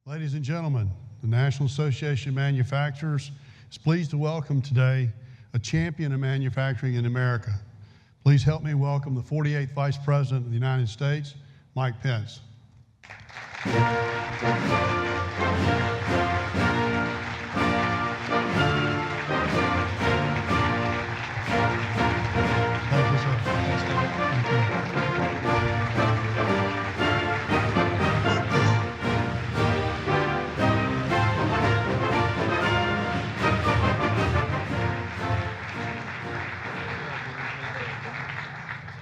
Ladies and gentlemen, the National Association of Manufacturers is pleased to welcome today a champion of manufacturing in America. Please help me welcome the 48th Vice President of the United States, Mike Pence.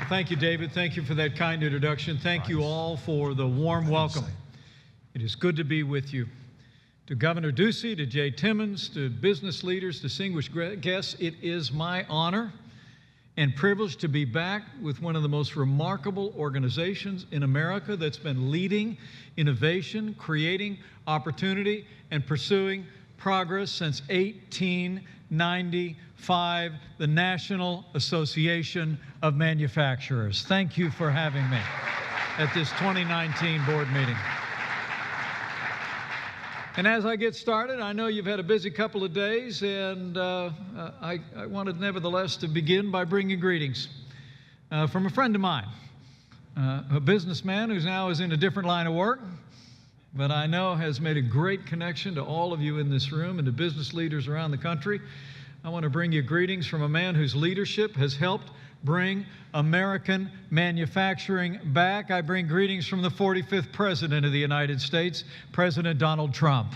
Thank you, David. Thank you for that kind introduction. Thank you all for the warm welcome. It is good to be with you. To Governor Ducey, to Jay Timmons, to business leaders, distinguished guests, it is my honor and privilege to be back with one of the most remarkable organizations in America that's been leading innovation, creating opportunity, and pursuing progress since 1895, the National Association of Manufacturers. Thank you for having me at this 2019 board meeting. And as I get started, I know you've had a busy couple of days, and I wanted nevertheless to begin by bringing greetings from a friend of mine, a businessman who now is in a different line of work, but I know has made a great connection to all of you in this room and to business leaders around the country. I want to bring you greetings from a man whose leadership has helped bring American manufacturing back. I bring greetings from the 45th President of the United States, President Donald Trump.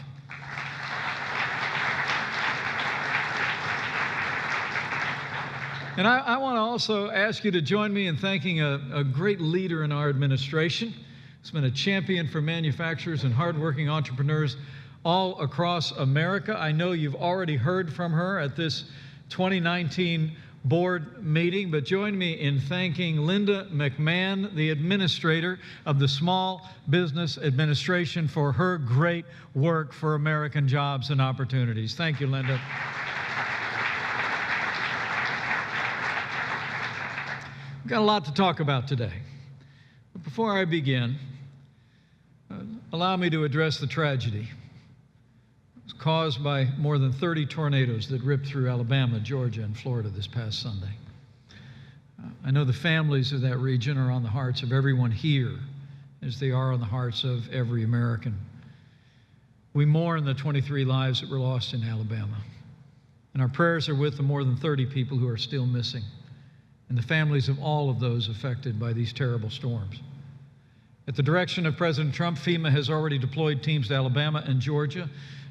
And I want to also ask you to join me in thanking a great leader in our administration. He's been a champion for manufacturers and hardworking entrepreneurs all across America. I know you've already heard from her at this 2019 board meeting, but join me in thanking Linda McMahon, the administrator of the Small Business Administration, for her great work for American jobs and opportunities. Thank you, Linda. We've got a lot to talk about today. But before I begin, allow me to address the tragedy. It was caused by more than 30 tornadoes that ripped through Alabama, Georgia, and Florida this past Sunday. I know the families of that region are on the hearts of everyone here, as they are on the hearts of every American. We mourn the 23 lives that were lost in Alabama, and our prayers are with the more than 30 people who are still missing, and the families of all of those affected by these terrible storms. At the direction of President Trump, FEMA has already deployed teams to Alabama and Georgia,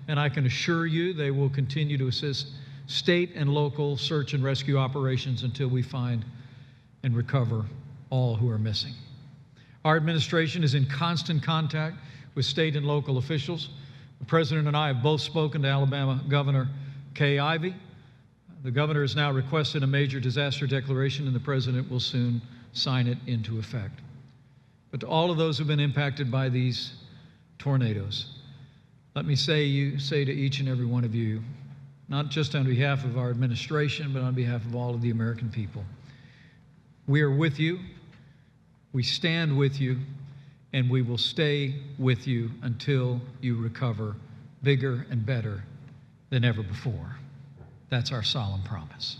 and I can assure you they will continue to assist state and local search and rescue operations until we find and recover all who are missing. Our administration is in constant contact with state and local officials. The President and I have both spoken to Alabama Governor Kay Ivey. The governor has now requested a major disaster declaration, and the President will soon sign it into effect. But to all of those who've been impacted by these tornadoes, let me say to each and every one of you, not just on behalf of our administration, but on behalf of all of the American people, we are with you, we stand with you, and we will stay with you until you recover bigger and better than ever before. That's our solemn promise.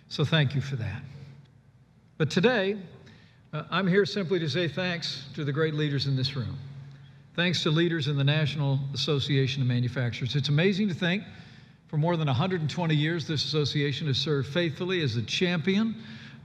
So thank you for that. But today, I'm here simply to say thanks to the great leaders in this room. Thanks to leaders in the National Association of Manufacturers. It's amazing to think for more than 120 years, this association has served faithfully as the champion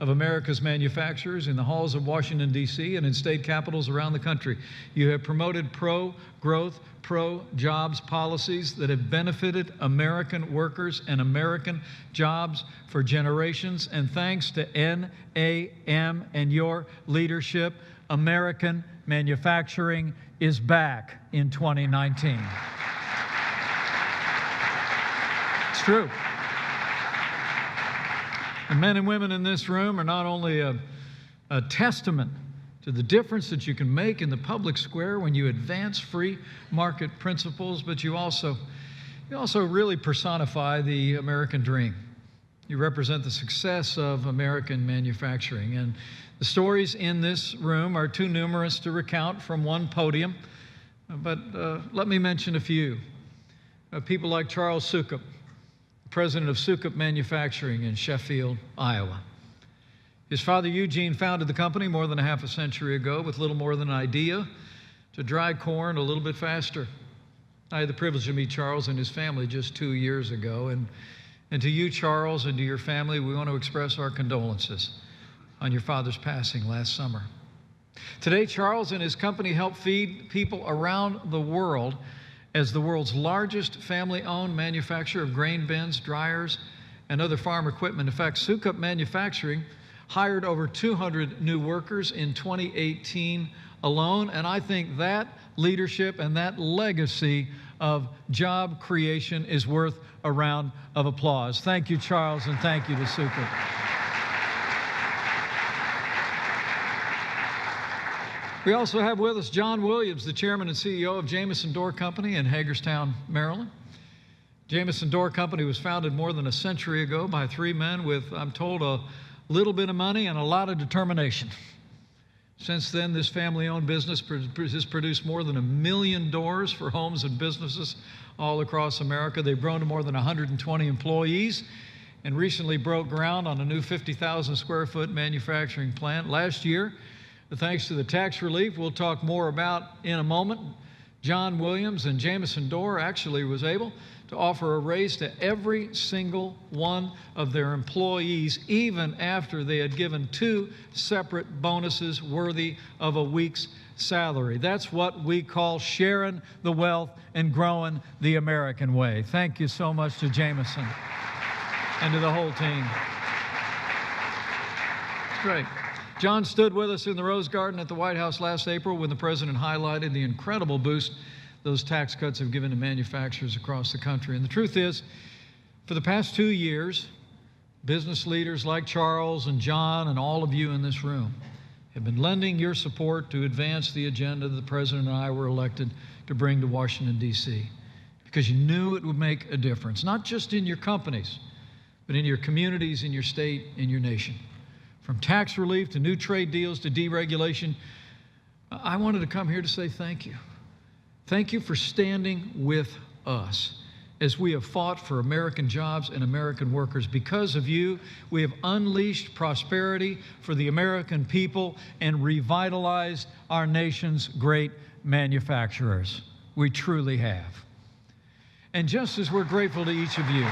of America's manufacturers in the halls of Washington, D.C., and in state capitals around the country. You have promoted pro-growth, pro-jobs policies that have benefited American workers and American jobs for generations. And thanks to NAM and your leadership, American manufacturing is back in 2019. It's true. The men and women in this room are not only a testament to the difference that you can make in the public square when you advance free market principles, but you also really personify the American dream. You represent the success of American manufacturing. And the stories in this room are too numerous to recount from one podium. but let me mention a few. People like Charles Sukup, president of Sukup Manufacturing in Sheffield, Iowa. His father, Eugene, founded the company more than a half a century ago with little more than an idea to dry corn a little bit faster. I had the privilege to meet Charles and his family just 2 years ago. And to you, Charles, and to your family, we want to express our condolences on your father's passing last summer. Today, Charles and his company help feed people around the world as the world's largest family-owned manufacturer of grain bins, dryers, and other farm equipment. In fact, Sukup Manufacturing hired over 200 new workers in 2018 alone, and I think that leadership and that legacy of job creation is worth a round of applause. Thank you, Charles, and thank you to Sukup. We also have with us John Williams, the chairman and CEO of Jamison Door Company in Hagerstown, Maryland. Jamison Door Company was founded more than a century ago by 3 men with, I'm told, a little bit of money and a lot of determination. Since then, this family-owned business has produced more than 1 million doors for homes and businesses all across America. They've grown to more than 120 employees and recently broke ground on a new 50,000 square foot manufacturing plant. Last year, thanks to the tax relief we'll talk more about in a moment, John Williams and Jamison Door actually was able to offer a raise to every single one of their employees, even after they had given 2 separate bonuses worthy of a week's salary. That's what we call sharing the wealth and growing the American way. Thank you so much to Jamison and to the whole team. It's great. John stood with us in the Rose Garden at the White House last April when the president highlighted the incredible boost those tax cuts have given to manufacturers across the country. And the truth is, for the past 2 years, business leaders like Charles and John and all of you in this room have been lending your support to advance the agenda that the president and I were elected to bring to Washington, D.C., because you knew it would make a difference, not just in your companies, but in your communities, in your state, in your nation. From tax relief to new trade deals to deregulation, I wanted to come here to say thank you. Thank you for standing with us as we have fought for American jobs and American workers. Because of you, we have unleashed prosperity for the American people and revitalized our nation's great manufacturers. We truly have. And just as we're grateful to each of you,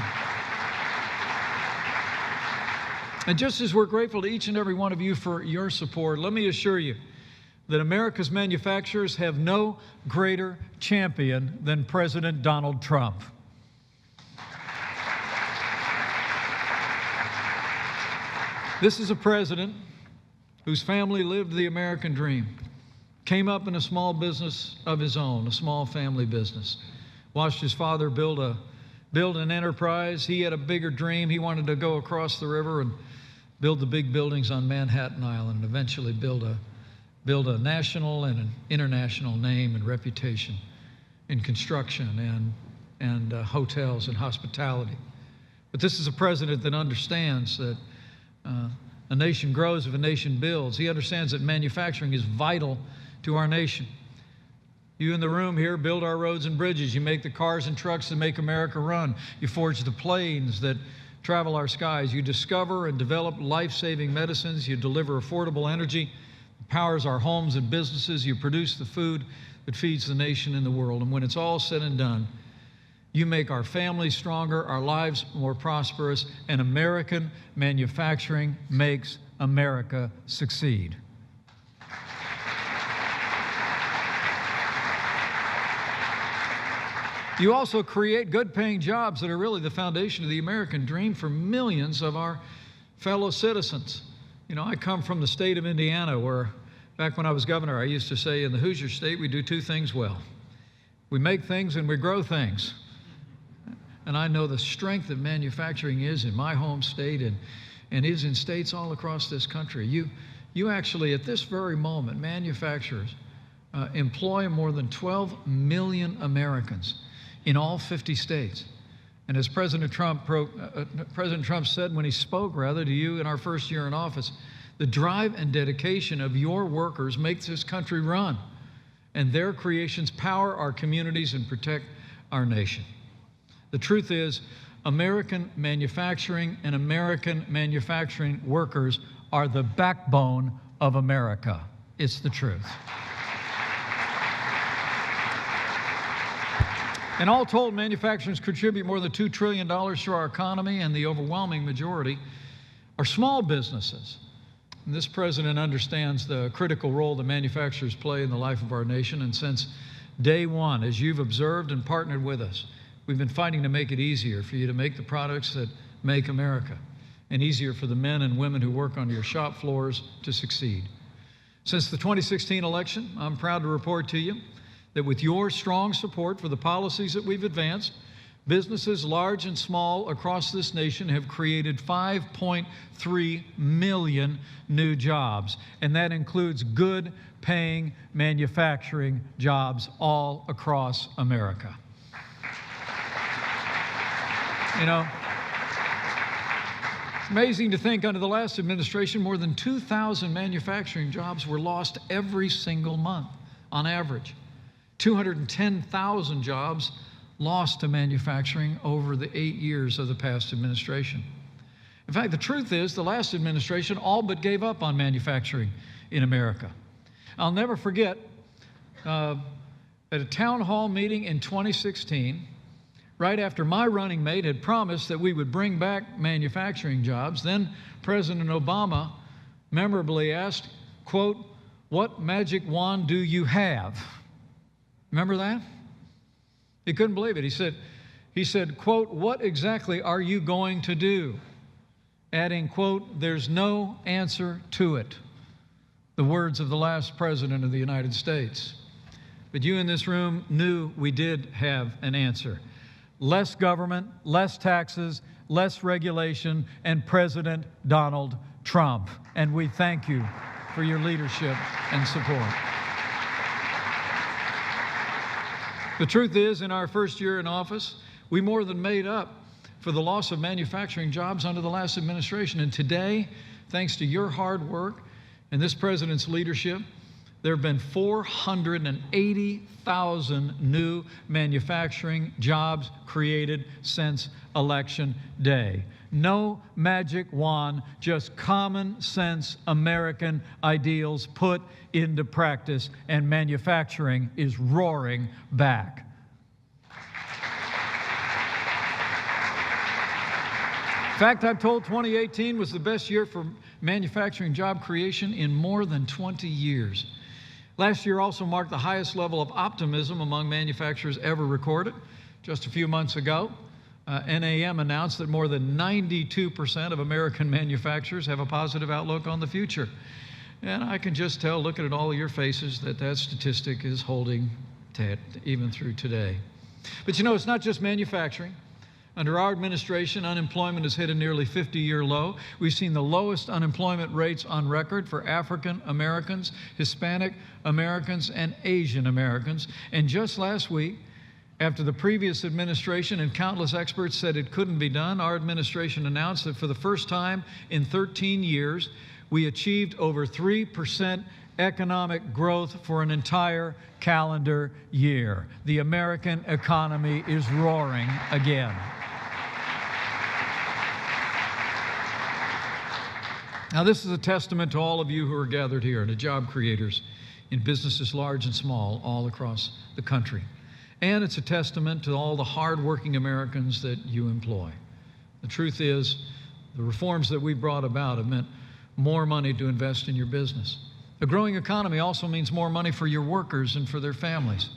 and just as we're grateful to each and every one of you for your support, let me assure you that America's manufacturers have no greater champion than President Donald Trump. This is a president whose family lived the American dream, came up in a small business of his own, a small family business, watched his father build an enterprise. He had a bigger dream. He wanted to go across the river and build the big buildings on Manhattan Island and eventually build a national and an international name and reputation in construction and hotels and hospitality. But this is a president that understands that a nation grows if a nation builds. He understands that manufacturing is vital to our nation. You in the room here build our roads and bridges. You make the cars and trucks that make America run. You forge the planes that travel our skies. You discover and develop life-saving medicines. You deliver affordable energy that powers our homes and businesses. You produce the food that feeds the nation and the world. And when it's all said and done, you make our families stronger, our lives more prosperous, and American manufacturing makes America succeed. You also create good-paying jobs that are really the foundation of the American dream for millions of our fellow citizens. You know, I come from the state of Indiana where, back when I was governor, I used to say in the Hoosier State, we do 2 things well. We make things and we grow things. And I know the strength that manufacturing is in my home state and is in states all across this country. You actually, at this very moment, manufacturers employ more than 12 million Americans in all 50 states. And as President Trump said when he spoke, to you in our first year in office, the drive and dedication of your workers makes this country run. and their creations power our communities and protect our nation. The truth is, American manufacturing and American manufacturing workers are the backbone of America. It's the truth. And all told, manufacturers contribute more than $2 trillion to our economy, and the overwhelming majority are small businesses. And this president understands the critical role that manufacturers play in the life of our nation, and since day one, as you've observed and partnered with us, we've been fighting to make it easier for you to make the products that make America, and easier for the men and women who work on your shop floors to succeed. Since the 2016 election, I'm proud to report to you that with your strong support for the policies that we've advanced, businesses large and small across this nation have created 5.3 million new jobs, and that includes good-paying manufacturing jobs all across America. You know, it's amazing to think under the last administration, more than 2,000 manufacturing jobs were lost every single month on average. 210,000 jobs lost to manufacturing over the 8 years of the past administration. In fact, the truth is the last administration all but gave up on manufacturing in America. I'll never forget at a town hall meeting in 2016, right after my running mate had promised that we would bring back manufacturing jobs, then President Obama memorably asked, quote, "What magic wand do you have?" Remember that? He couldn't believe it. He said, quote, "What exactly are you going to do?" Adding, quote, "There's no answer to it." The words of the last president of the United States. But you in this room knew we did have an answer. Less government, less taxes, less regulation, and President Donald Trump. And we thank you for your leadership and support. The truth is, in our first year in office, we more than made up for the loss of manufacturing jobs under the last administration. And today, thanks to your hard work and this president's leadership, there have been 480,000 new manufacturing jobs created since Election Day. No magic wand, just common sense American ideals put into practice, and manufacturing is roaring back. In fact, I'm told 2018 was the best year for manufacturing job creation in more than 20 years. Last year also marked the highest level of optimism among manufacturers ever recorded. Just a few months ago, NAM announced that more than 92% of American manufacturers have a positive outlook on the future. And I can just tell, looking at all of your faces, that that statistic is holding even through today. But you know, it's not just manufacturing. Under our administration, unemployment has hit a nearly 50-year low. We've seen the lowest unemployment rates on record for African Americans, Hispanic Americans, and Asian Americans. And just last week, after the previous administration and countless experts said it couldn't be done, our administration announced that for the first time in 13 years, we achieved over 3% economic growth for an entire calendar year. The American economy is roaring again. Now, this is a testament to all of you who are gathered here and to job creators in businesses large and small all across the country. And it's a testament to all the hardworking Americans that you employ. The truth is, the reforms that we brought about have meant more money to invest in your business. A growing economy also means more money for your workers and for their families.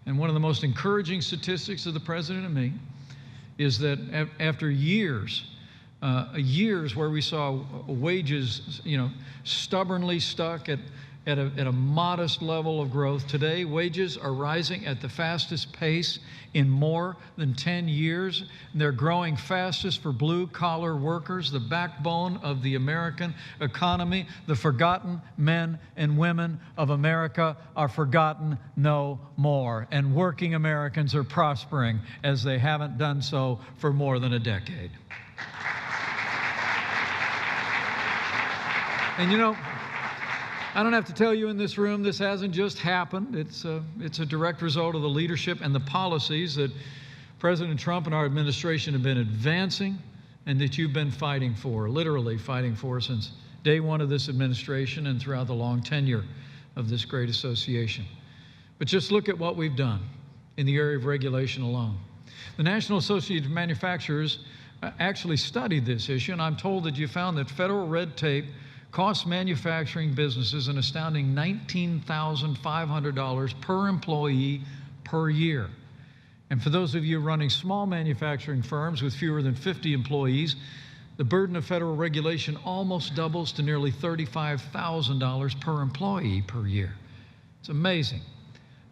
And one of the most encouraging statistics of the President and me is that after years where we saw wages, stubbornly stuck at a modest level of growth, today wages are rising at the fastest pace in more than 10 years. They're growing fastest for blue-collar workers, the backbone of the American economy. The forgotten men and women of America are forgotten no more. And working Americans are prospering as they haven't done so for more than a decade. And I don't have to tell you in this room, this hasn't just happened. It's a direct result of the leadership and the policies that President Trump and our administration have been advancing and that you've been fighting for, literally fighting for since day one of this administration and throughout the long tenure of this great association. But just look at what we've done in the area of regulation alone. The National Association of Manufacturers actually studied this issue, and I'm told that you found that federal red tape costs manufacturing businesses an astounding $19,500 per employee per year. And for those of you running small manufacturing firms with fewer than 50 employees, the burden of federal regulation almost doubles to nearly $35,000 per employee per year. It's amazing.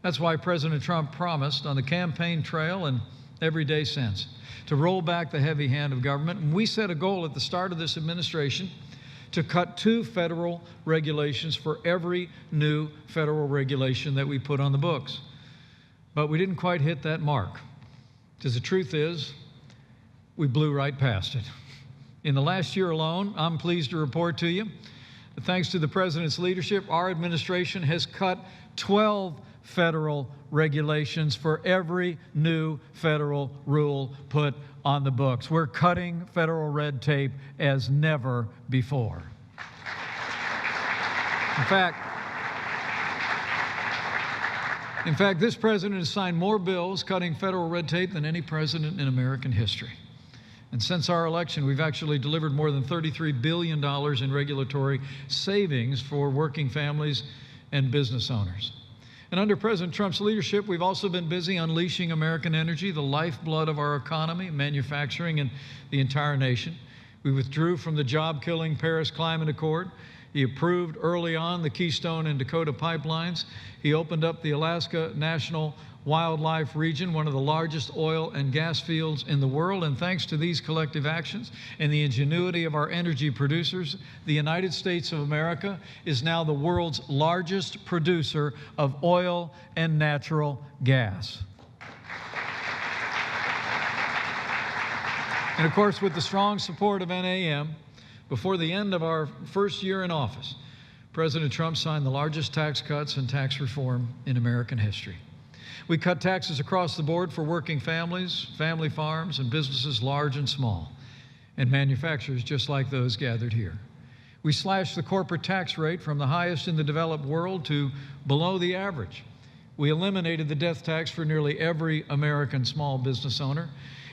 That's why President Trump promised on the campaign trail and every day since to roll back the heavy hand of government. And we set a goal at the start of this administration to cut 2 federal regulations for every new federal regulation that we put on the books. But we didn't quite hit that mark, because the truth is, we blew right past it. In the last year alone, I'm pleased to report to you that thanks to the President's leadership, our administration has cut 12 federal regulations for every new federal rule put on the books. We're cutting federal red tape as never before. In fact, this president has signed more bills cutting federal red tape than any president in American history. And since our election, we've actually delivered more than $33 billion in regulatory savings for working families and business owners. And under President Trump's leadership, we've also been busy unleashing American energy, the lifeblood of our economy, manufacturing, and the entire nation. We withdrew from the job-killing Paris Climate Accord. He approved early on the Keystone and Dakota pipelines. He opened up the Alaska National Wildlife Region, one of the largest oil and gas fields in the world. And thanks to these collective actions and the ingenuity of our energy producers, the United States of America is now the world's largest producer of oil and natural gas. And of course, with the strong support of NAM, before the end of our first year in office, President Trump signed the largest tax cuts and tax reform in American history. We cut taxes across the board for working families, family farms, and businesses large and small, and manufacturers just like those gathered here. We slashed the corporate tax rate from the highest in the developed world to below the average. We eliminated the death tax for nearly every American small business owner,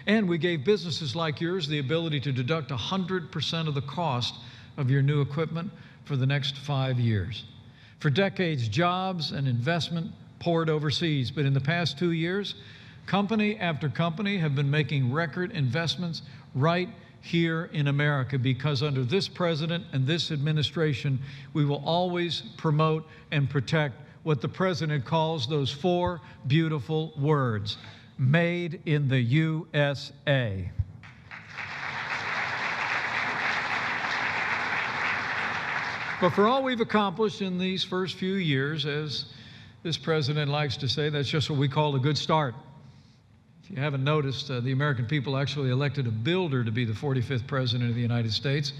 and we gave businesses like yours the ability to deduct 100% of the cost of your new equipment for the next 5 years. For decades, jobs and investment poured overseas, but in the past 2 years, company after company have been making record investments right here in America, because under this president and this administration, we will always promote and protect what the president calls those 4 beautiful words: made in the USA. But for all we've accomplished in these first few years, as this president likes to say, that's just what we call a good start. If you haven't noticed, the American people actually elected a builder to be the 45th president of the United States.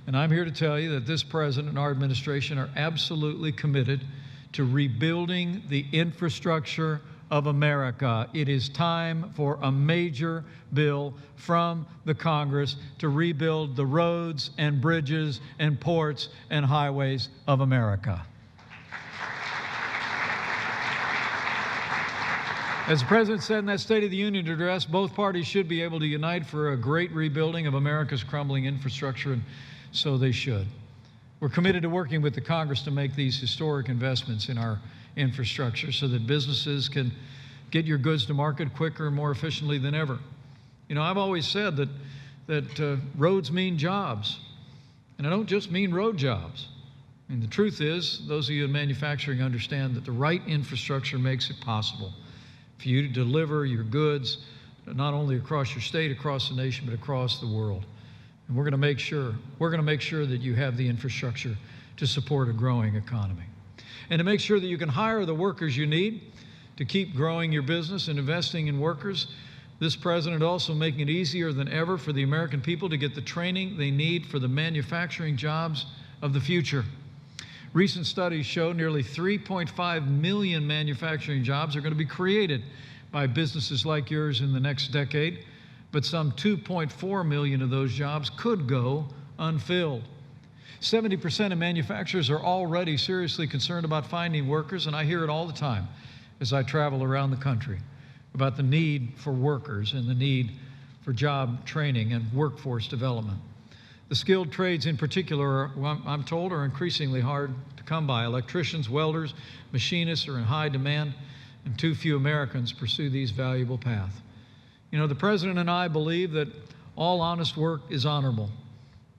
And I'm here to tell you that this president and our administration are absolutely committed to rebuilding the infrastructure of America. It is time for a major bill from the Congress to rebuild the roads and bridges and ports and highways of America. As the President said in that State of the Union address, both parties should be able to unite for a great rebuilding of America's crumbling infrastructure, and so they should. We're committed to working with the Congress to make these historic investments in our infrastructure so that businesses can get your goods to market quicker and more efficiently than ever. You know, I've always said that roads mean jobs, and I don't just mean road jobs. I mean, the truth is, those of you in manufacturing understand that the right infrastructure makes it possible for you to deliver your goods not only across your state, across the nation, but across the world. And we're going to make sure that you have the infrastructure to support a growing economy. And to make sure that you can hire the workers you need to keep growing your business and investing in workers, this president also making it easier than ever for the American people to get the training they need for the manufacturing jobs of the future. Recent studies show nearly 3.5 million manufacturing jobs are going to be created by businesses like yours in the next decade, but some 2.4 million of those jobs could go unfilled. 70% of manufacturers are already seriously concerned about finding workers, and I hear it all the time as I travel around the country about the need for workers and the need for job training and workforce development. The skilled trades in particular, I'm told, are increasingly hard to come by. Electricians, welders, machinists are in high demand, and too few Americans pursue these valuable paths. You know, the President and I believe that all honest work is honorable,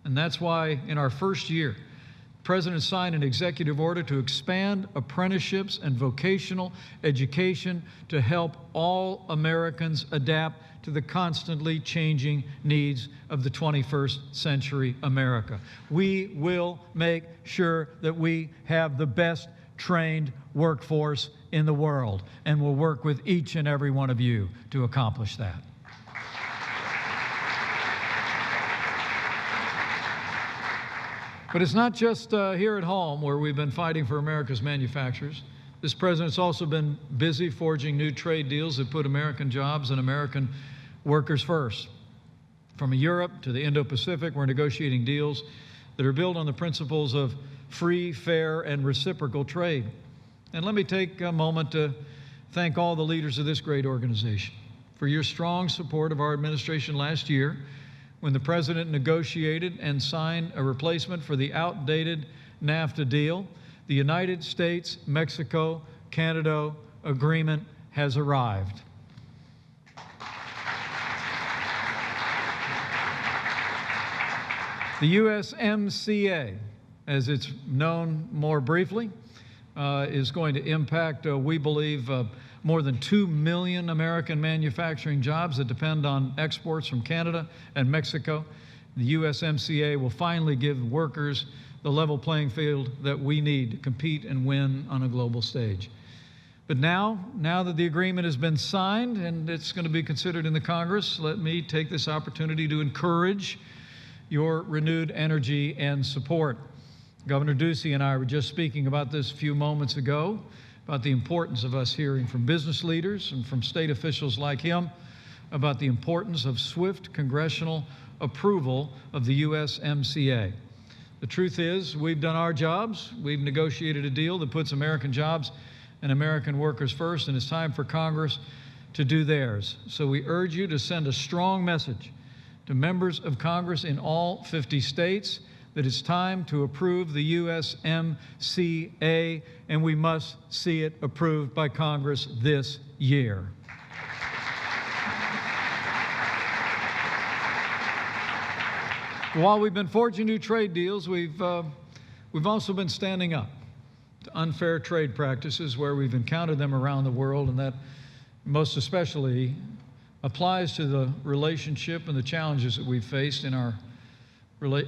and that's why in our first year, the President signed an executive order to expand apprenticeships and vocational education to help all Americans adapt to the constantly changing needs of the 21st century America. We will make sure that we have the best trained workforce in the world, and we'll work with each and every one of you to accomplish that. But it's not just here at home where we've been fighting for America's manufacturers. This President's also been busy forging new trade deals that put American jobs and American workers first. From Europe to the Indo-Pacific, we're negotiating deals that are built on the principles of free, fair, and reciprocal trade. And let me take a moment to thank all the leaders of this great organization for your strong support of our administration last year when the President negotiated and signed a replacement for the outdated NAFTA deal. The United States-Mexico-Canada agreement has arrived. The USMCA, as it's known more briefly, is going to impact, we believe, more than 2 million American manufacturing jobs that depend on exports from Canada and Mexico. The USMCA will finally give workers the level playing field that we need to compete and win on a global stage. But now that the agreement has been signed and it's going to be considered in the Congress, let me take this opportunity to encourage your renewed energy and support. Governor Ducey and I were just speaking about this a few moments ago, about the importance of us hearing from business leaders and from state officials like him about the importance of swift congressional approval of the USMCA. The truth is, we've done our jobs. We've negotiated a deal that puts American jobs and American workers first, and it's time for Congress to do theirs. So we urge you to send a strong message to members of Congress in all 50 states that it's time to approve the USMCA, and we must see it approved by Congress this year. While we've been forging new trade deals, we've also been standing up to unfair trade practices where we've encountered them around the world, and that most especially applies to the relationship and the challenges that we've faced in our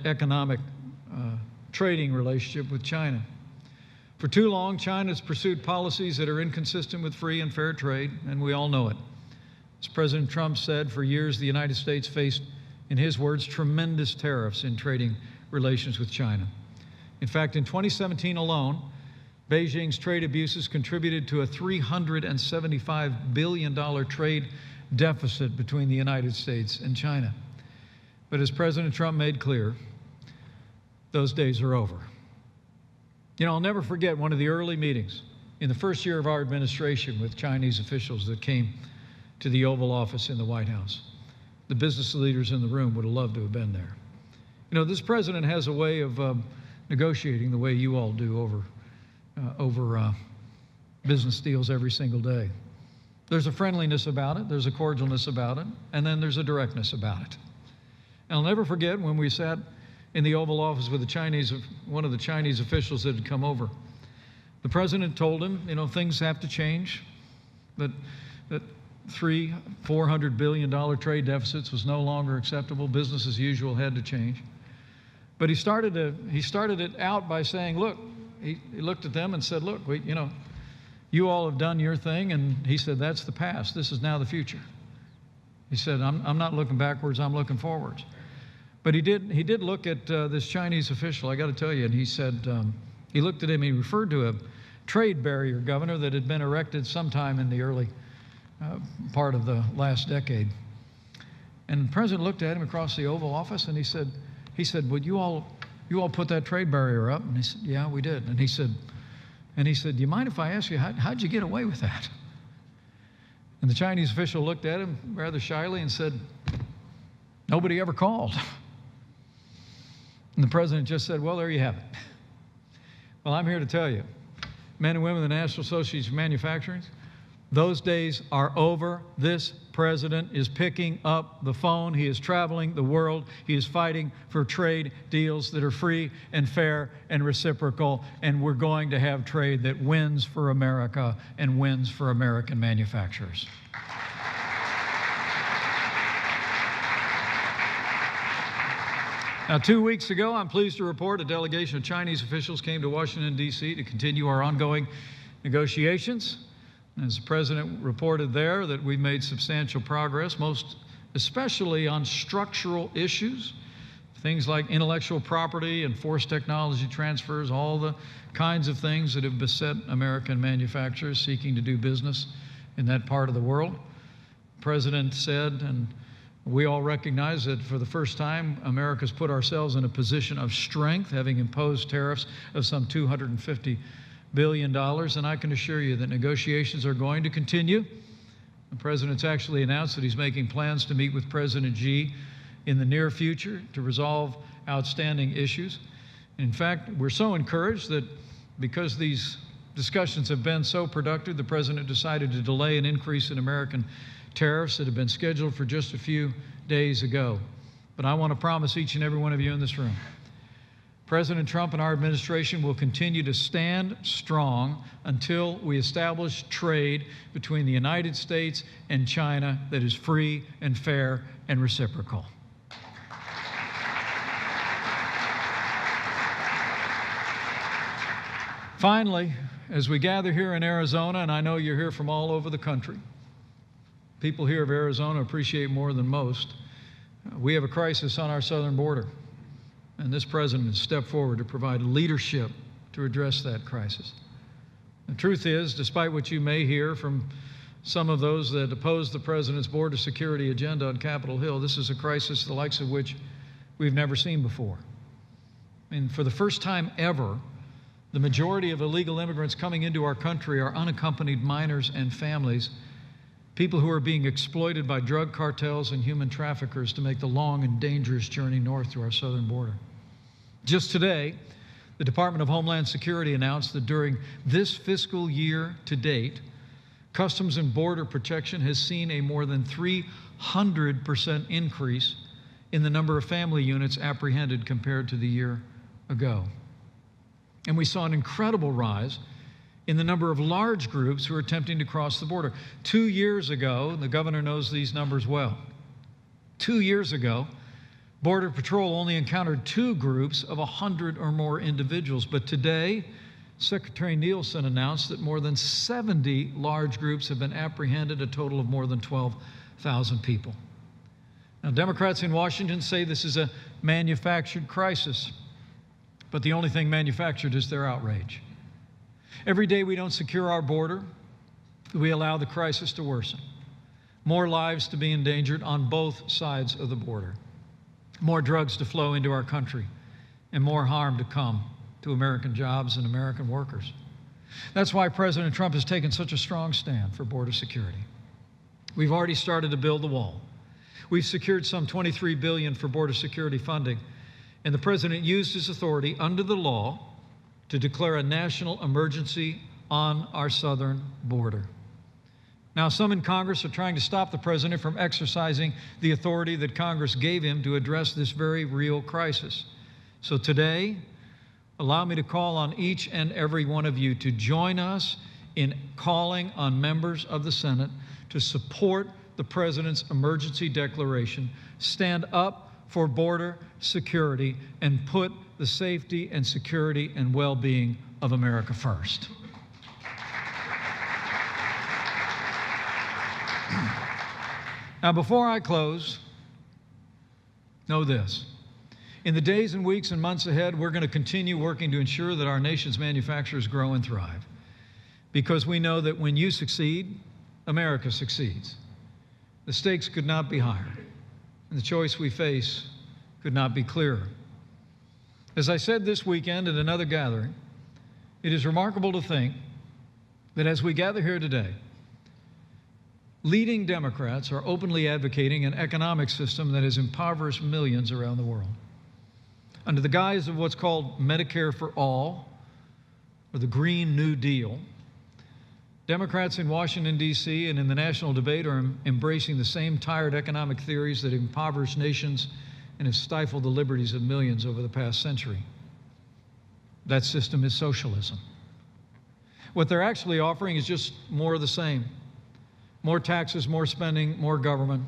economic trading relationship with China. For too long, China has pursued policies that are inconsistent with free and fair trade, and we all know it. As President Trump said, for years the United States faced, in his words, tremendous tariffs in trading relations with China. In fact, in 2017 alone, Beijing's trade abuses contributed to a $375 billion trade deficit between the United States and China. But as President Trump made clear, those days are over. You know, I'll never forget one of the early meetings in the first year of our administration with Chinese officials that came to the Oval Office in the White House. The business leaders in the room would have loved to have been there. You know, this president has a way of negotiating the way you all do over business deals every single day. There's a friendliness about it, there's a cordialness about it, and then there's a directness about it. And I'll never forget when we sat in the Oval Office with one of the Chinese officials that had come over. The president told him, you know, things have to change, that $400 billion trade deficits was no longer acceptable. Business as usual had to change. But he started it out by saying, look, he looked at them and said, look, you all have done your thing. And he said, that's the past. This is now the future. He said, I'm not looking backwards, I'm looking forwards. But he did look at this Chinese official, I got to tell you, and he said, He looked at him, he referred to a trade barrier, Governor, that had been erected sometime in the early part of the last decade. And the president looked at him across the Oval Office and he said, "Would you all put that trade barrier up?" And he said, "Yeah, we did." And he said, "Do you mind if I ask you, how'd you get away with that?" And the Chinese official looked at him rather shyly and said, "Nobody ever called." And the president just said, "Well, there you have it." Well, I'm here to tell you, men and women of the National Association of Manufacturing, those days are over. This president is picking up the phone. He is traveling the world. He is fighting for trade deals that are free and fair and reciprocal, and we're going to have trade that wins for America and wins for American manufacturers. Now, 2 weeks ago, I'm pleased to report a delegation of Chinese officials came to Washington, D.C. to continue our ongoing negotiations. As the president reported there, that we've made substantial progress, most especially on structural issues, things like intellectual property and forced technology transfers, all the kinds of things that have beset American manufacturers seeking to do business in that part of the world. The president said, and we all recognize that for the first time, America's put ourselves in a position of strength, having imposed tariffs of some $250 billion, and I can assure you that negotiations are going to continue. The president's actually announced that he's making plans to meet with President Xi in the near future to resolve outstanding issues. In fact, we're so encouraged that because these discussions have been so productive, the president decided to delay an increase in American tariffs that had been scheduled for just a few days ago. But I want to promise each and every one of you in this room, President Trump and our administration will continue to stand strong until we establish trade between the United States and China that is free and fair and reciprocal. Finally, as we gather here in Arizona, and I know you're here from all over the country, people here of Arizona appreciate more than most, we have a crisis on our southern border. And this president has stepped forward to provide leadership to address that crisis. The truth is, despite what you may hear from some of those that oppose the president's border security agenda on Capitol Hill, this is a crisis the likes of which we've never seen before. I mean, for the first time ever, the majority of illegal immigrants coming into our country are unaccompanied minors and families, people who are being exploited by drug cartels and human traffickers to make the long and dangerous journey north to our southern border. Just today, the Department of Homeland Security announced that during this fiscal year to date, Customs and Border Protection has seen a more than 300% increase in the number of family units apprehended compared to the year ago. And we saw an incredible rise in the number of large groups who are attempting to cross the border. 2 years ago, the governor knows these numbers well. 2 years ago, Border Patrol only encountered 2 groups of 100 or more individuals. But today, Secretary Nielsen announced that more than 70 large groups have been apprehended, a total of more than 12,000 people. Now, Democrats in Washington say this is a manufactured crisis, but the only thing manufactured is their outrage. Every day we don't secure our border, we allow the crisis to worsen. More lives to be endangered on both sides of the border. More drugs to flow into our country, and more harm to come to American jobs and American workers. That's why President Trump has taken such a strong stand for border security. We've already started to build the wall. We've secured some $23 billion for border security funding, and the president used his authority under the law to declare a national emergency on our southern border. Now, some in Congress are trying to stop the president from exercising the authority that Congress gave him to address this very real crisis. So today, allow me to call on each and every one of you to join us in calling on members of the Senate to support the president's emergency declaration, stand up for border security, and put the safety and security and well-being of America first. Now, before I close, know this. In the days and weeks and months ahead, we're going to continue working to ensure that our nation's manufacturers grow and thrive, because we know that when you succeed, America succeeds. The stakes could not be higher, and the choice we face could not be clearer. As I said this weekend at another gathering, it is remarkable to think that as we gather here today, leading Democrats are openly advocating an economic system that has impoverished millions around the world. Under the guise of what's called Medicare for All, or the Green New Deal, Democrats in Washington, D.C. and in the national debate are embracing the same tired economic theories that impoverish nations and have stifled the liberties of millions over the past century. That system is socialism. What they're actually offering is just more of the same. More taxes, more spending, more government,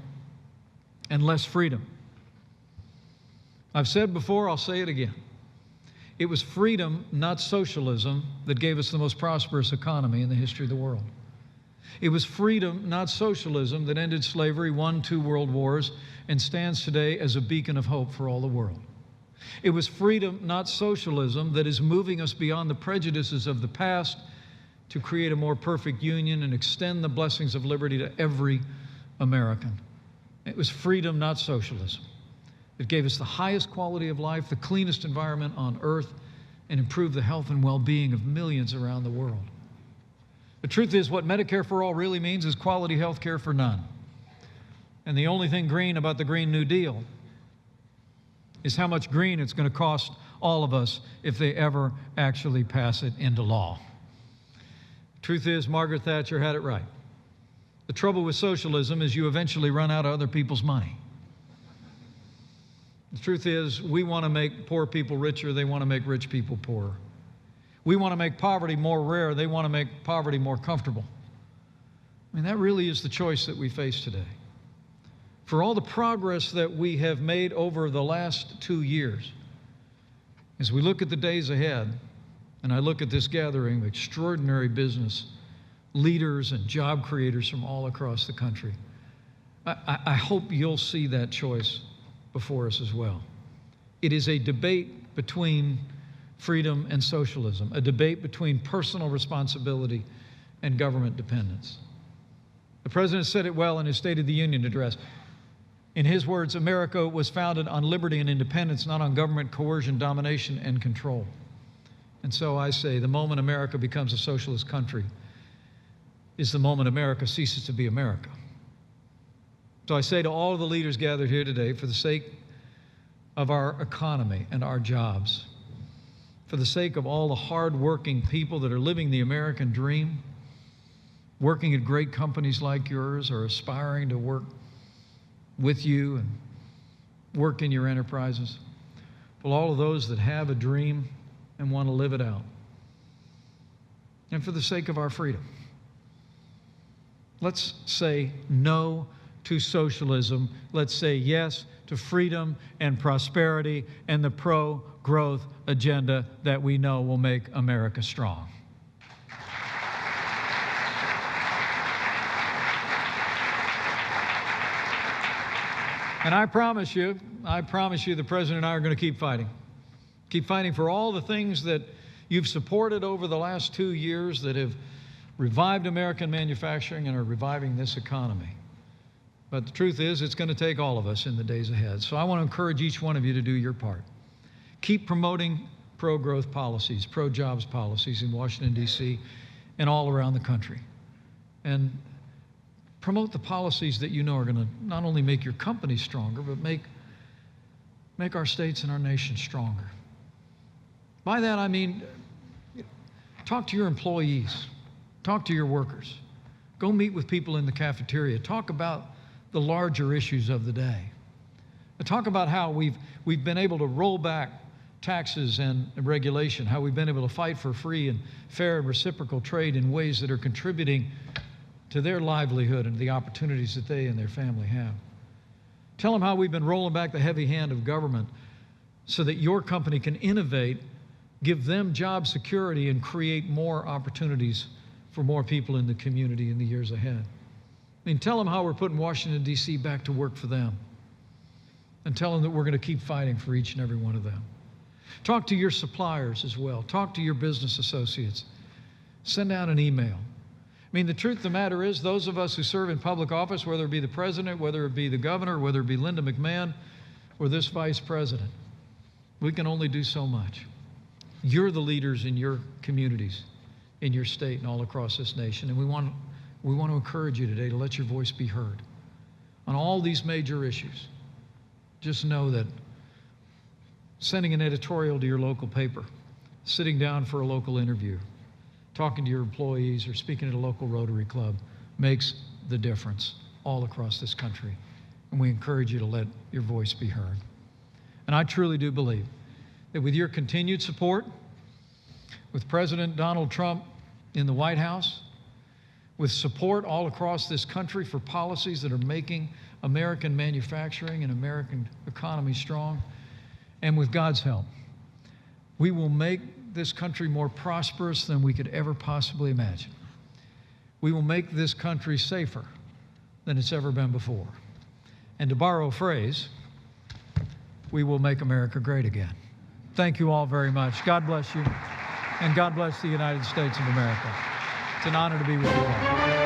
and less freedom. I've said before, I'll say it again. It was freedom, not socialism, that gave us the most prosperous economy in the history of the world. It was freedom, not socialism, that ended slavery, won 2 world wars, and stands today as a beacon of hope for all the world. It was freedom, not socialism, that is moving us beyond the prejudices of the past to create a more perfect union and extend the blessings of liberty to every American. It was freedom, not socialism. It gave us the highest quality of life, the cleanest environment on earth, and improved the health and well-being of millions around the world. The truth is, what Medicare for All really means is quality health care for none. And the only thing green about the Green New Deal is how much green it's going to cost all of us if they ever actually pass it into law. The truth is, Margaret Thatcher had it right. The trouble with socialism is you eventually run out of other people's money. The truth is, we want to make poor people richer, they want to make rich people poorer. We want to make poverty more rare, they want to make poverty more comfortable. I mean, that really is the choice that we face today. For all the progress that we have made over the last 2 years, as we look at the days ahead, and I look at this gathering of extraordinary business leaders and job creators from all across the country, I hope you'll see that choice before us as well. It is a debate between freedom and socialism, a debate between personal responsibility and government dependence. The President said it well in his State of the Union address. In his words, America was founded on liberty and independence, not on government coercion, domination, and control. And so I say, the moment America becomes a socialist country is the moment America ceases to be America. So I say to all of the leaders gathered here today, for the sake of our economy and our jobs, for the sake of all the hard-working people that are living the American dream, working at great companies like yours or aspiring to work with you and work in your enterprises, for all of those that have a dream and want to live it out, and for the sake of our freedom, let's say no to socialism. Let's say yes to freedom and prosperity and the pro-growth agenda that we know will make America strong. And I promise you, the President and I are going to keep fighting. Keep fighting for all the things that you've supported over the last 2 years that have revived American manufacturing and are reviving this economy. But the truth is, it's going to take all of us in the days ahead. So I want to encourage each one of you to do your part. Keep promoting pro-growth policies, pro-jobs policies in Washington, D.C. and all around the country. And promote the policies that you know are going to not only make your company stronger, but make our states and our nation stronger. By that, I mean, talk to your employees. Talk to your workers. Go meet with people in the cafeteria. Talk about the larger issues of the day. Talk about how we've been able to roll back taxes and regulation, how we've been able to fight for free and fair and reciprocal trade in ways that are contributing to their livelihood and the opportunities that they and their family have. Tell them how we've been rolling back the heavy hand of government so that your company can innovate, give them job security, and create more opportunities for more people in the community in the years ahead. I mean, tell them how we're putting Washington, D.C. back to work for them. and tell them that we're going to keep fighting for each and every one of them. Talk to your suppliers as well. Talk to your business associates. Send out an email. I mean, the truth of the matter is, those of us who serve in public office, whether it be the president, whether it be the governor, whether it be Linda McMahon, or this vice president, we can only do so much. You're the leaders in your communities, in your state, and all across this nation. And we want to encourage you today to let your voice be heard on all these major issues. Just know that sending an editorial to your local paper, sitting down for a local interview, talking to your employees, or speaking at a local Rotary Club makes the difference all across this country. And we encourage you to let your voice be heard. And I truly do believe that with your continued support, with President Donald Trump in the White House, with support all across this country for policies that are making American manufacturing and American economy strong, and with God's help, we will make this country more prosperous than we could ever possibly imagine. We will make this country safer than it's ever been before. And to borrow a phrase, we will make America great again. Thank you all very much. God bless you, and God bless the United States of America. It's an honor to be with you all.